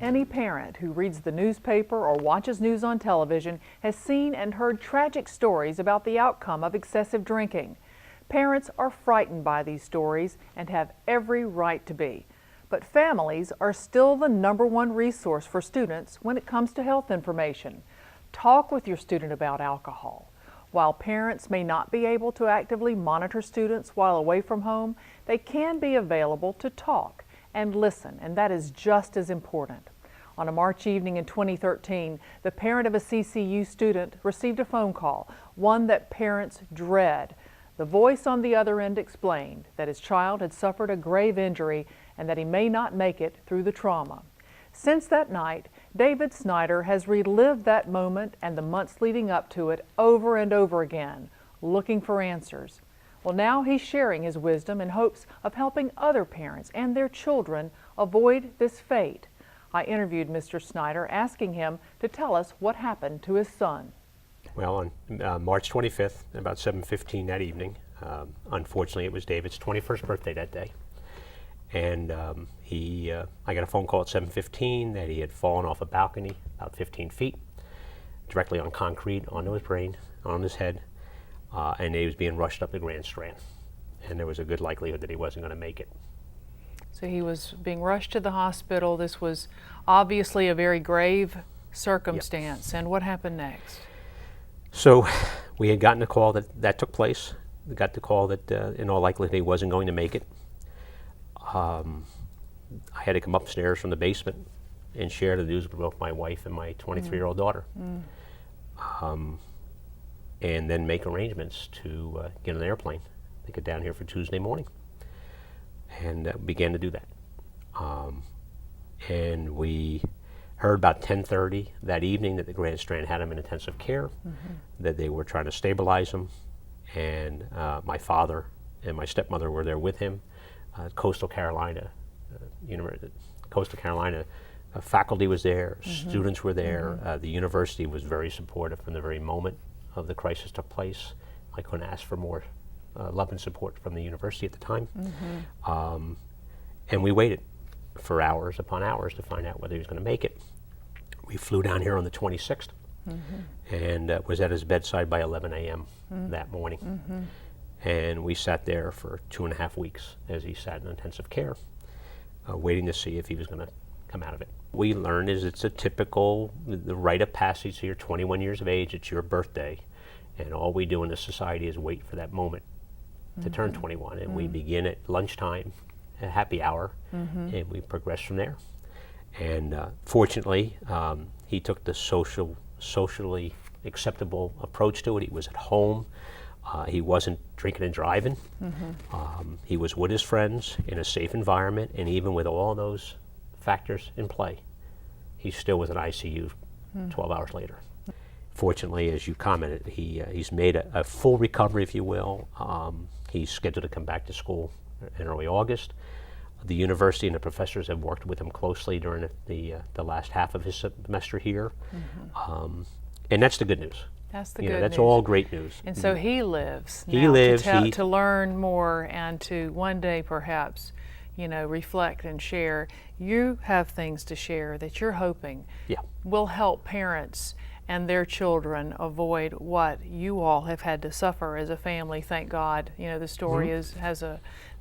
Any parent who reads the newspaper or watches news on television has seen and heard tragic stories about the outcome of excessive drinking. Parents are frightened by these stories and have every right to be. But families are still the #1 resource for students when it comes to health information. Talk with your student about alcohol. While parents may not be able to actively monitor students while away from home, they can be available to talk and listen, and that is just as important. On a March evening in 2013, the parent of a CCU student received a phone call, one that parents dread. The voice on the other end explained that his child had suffered a grave injury and that he may not make it through the trauma. Since that night, David Snyder has relived that moment and the months leading up to it over and over again, looking for answers. Well, now he's sharing his wisdom in hopes of helping other parents and their children avoid this fate. I interviewed Mr. Snyder, asking him to tell us what happened to his son. Well, on March 25th, about 7:15 that evening, unfortunately it was David's 21st birthday that day. And I got a phone call at 7:15 that he had fallen off a balcony about 15 feet, directly on concrete, onto his brain, on his head, and he was being rushed up the Grand Strand. And there was a good likelihood that he wasn't going to make it. So he was being rushed to the hospital. This was obviously a very grave circumstance. Yep. And what happened next? So we had gotten a call that took place. We got the call that in all likelihood he wasn't going to make it. I had to come upstairs from the basement and share the news with both my wife and my 23-year-old daughter. And then make arrangements to get on an airplane to get down here for Tuesday morning. And began to do that. And we heard about 10:30 that evening that the Grand Strand had him in intensive care, that they were trying to stabilize him, and my father and my stepmother were there with him. Coastal Carolina faculty was there, students were there, the university was very supportive from the very moment of the crisis took place. I couldn't ask for more love and support from the university at the time. And we waited for hours upon hours to find out whether he was going to make it. We flew down here on the 26th and was at his bedside by 11 a.m. that morning. And we sat there for 2.5 weeks as he sat in intensive care, waiting to see if he was going to come out of it. We learned is it's a typical, the rite of passage. So you're 21 years of age, it's your birthday, and all we do in this society is wait for that moment to turn 21. And we begin at lunchtime, a happy hour, and we progress from there. And fortunately, he took the socially acceptable approach to it. He was at home. He wasn't drinking and driving. He was with his friends in a safe environment, and even with all those factors in play, he still was in ICU 12 hours later. Fortunately, as you commented, he's made a full recovery, if you will. He's scheduled to come back to school in early August. The university and the professors have worked with him closely during the last half of his semester here. And that's the good news. That's the good news. That's all great news. And so he lives now he lives to learn more and to one day perhaps, reflect and share. You have things to share that you're hoping will help parents and their children avoid what you all have had to suffer as a family. Thank God, the story it's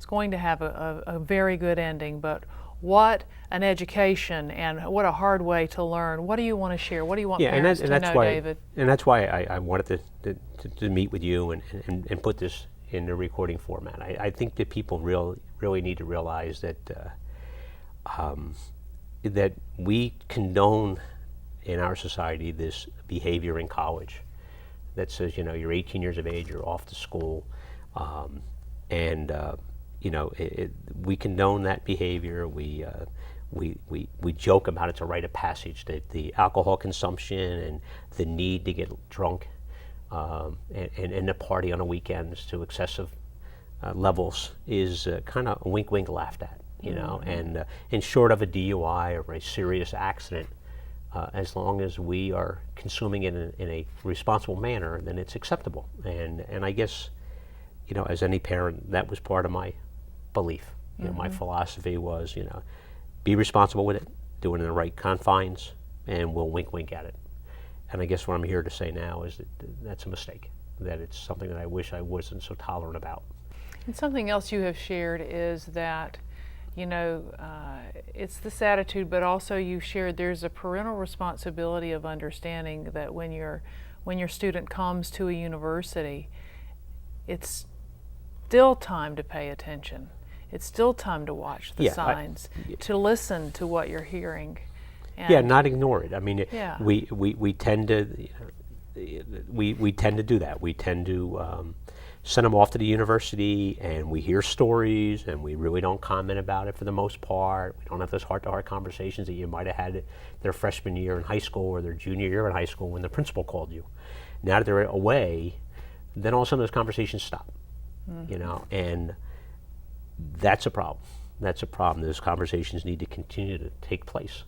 going to have a very good ending, but what an education and what a hard way to learn. What do you want to share? What do you want parents to know, David? And that's why I wanted to meet with you and put this in the recording format. I think that people really need to realize that that we condone in our society this behavior in college that says, you're 18 years of age, you're off to school, we condone that behavior. We joke about it's a rite of passage, that the alcohol consumption and the need to get drunk and the party on the weekends to excessive levels is kind of wink laughed at, and short of a DUI or a serious accident, as long as we are consuming it in a responsible manner, then it's acceptable. And I guess, as any parent, that was part of my belief. My philosophy was, be responsible with it, do it in the right confines, and we'll wink wink at it. And I guess what I'm here to say now is that that's a mistake, that it's something that I wish I wasn't so tolerant about. And something else you have shared is that, you know, it's this attitude, but also you shared there's a parental responsibility of understanding that when your student comes to a university, it's still time to pay attention. It's still time to watch the signs, to listen to what you're hearing. And yeah, not ignore it. I mean, yeah. we tend to we tend to do that. We tend to send them off to the university, and we hear stories, and we really don't comment about it for the most part. We don't have those heart-to-heart conversations that you might have had their freshman year in high school or their junior year in high school when the principal called you. Now that they're away, then all of a sudden those conversations stop. Mm-hmm. You know, and that's a problem. That's a problem. Those conversations need to continue to take place.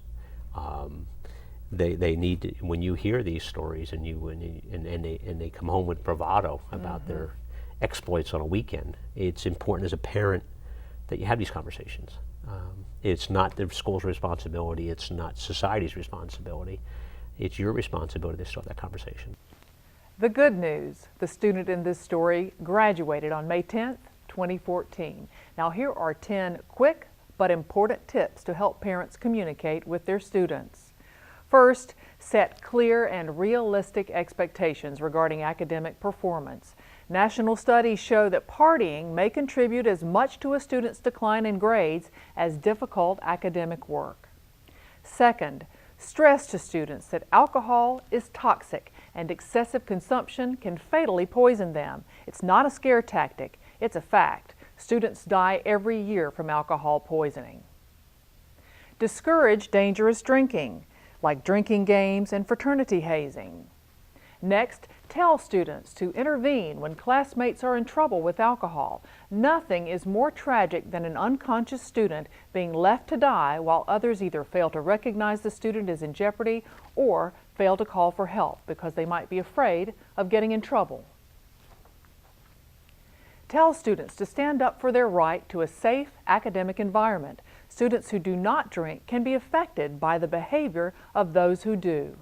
They need to, when you hear these stories and they come home with bravado about mm-hmm. their exploits on a weekend, it's important as a parent that you have these conversations. It's not the school's responsibility. It's not society's responsibility. It's your responsibility to start that conversation. The good news, the student in this story graduated on May 10th, 2014. Now here are 10 quick but important tips to help parents communicate with their students. First, set clear and realistic expectations regarding academic performance. National studies show that partying may contribute as much to a student's decline in grades as difficult academic work. Second, stress to students that alcohol is toxic and excessive consumption can fatally poison them. It's not a scare tactic, it's a fact. Students die every year from alcohol poisoning. Discourage dangerous drinking, like drinking games and fraternity hazing. Next, tell students to intervene when classmates are in trouble with alcohol. Nothing is more tragic than an unconscious student being left to die while others either fail to recognize the student is in jeopardy or fail to call for help because they might be afraid of getting in trouble. Tell students to stand up for their right to a safe academic environment. Students who do not drink can be affected by the behavior of those who do.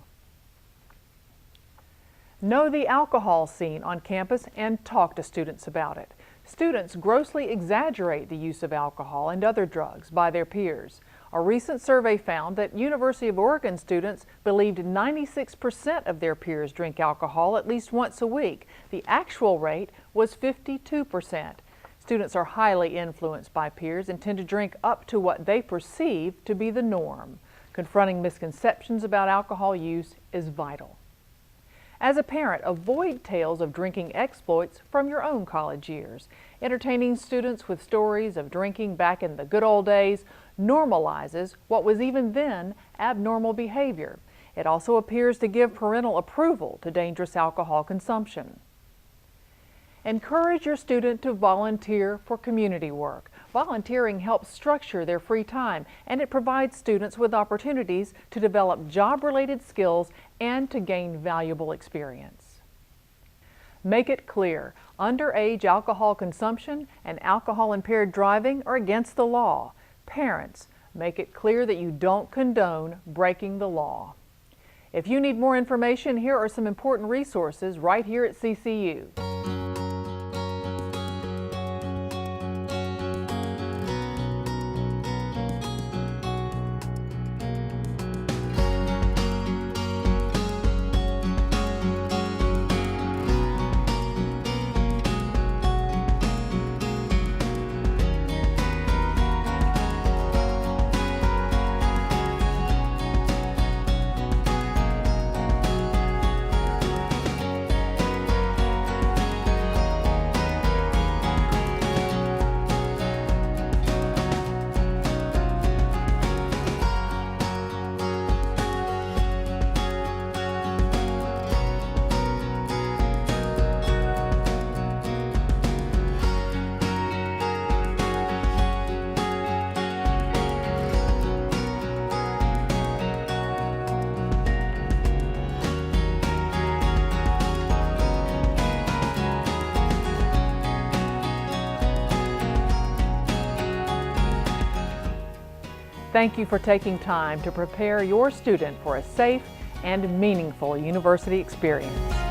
Know the alcohol scene on campus and talk to students about it. Students grossly exaggerate the use of alcohol and other drugs by their peers. A recent survey found that University of Oregon students believed 96% of their peers drink alcohol at least once a week. The actual rate was 52%. Students are highly influenced by peers and tend to drink up to what they perceive to be the norm. Confronting misconceptions about alcohol use is vital. As a parent, avoid tales of drinking exploits from your own college years. Entertaining students with stories of drinking back in the good old days normalizes what was even then abnormal behavior. It also appears to give parental approval to dangerous alcohol consumption. Encourage your student to volunteer for community work. Volunteering helps structure their free time, and it provides students with opportunities to develop job-related skills and to gain valuable experience. Make it clear, underage alcohol consumption and alcohol-impaired driving are against the law. Parents, make it clear that you don't condone breaking the law. If you need more information, here are some important resources right here at CCU. Thank you for taking time to prepare your student for a safe and meaningful university experience.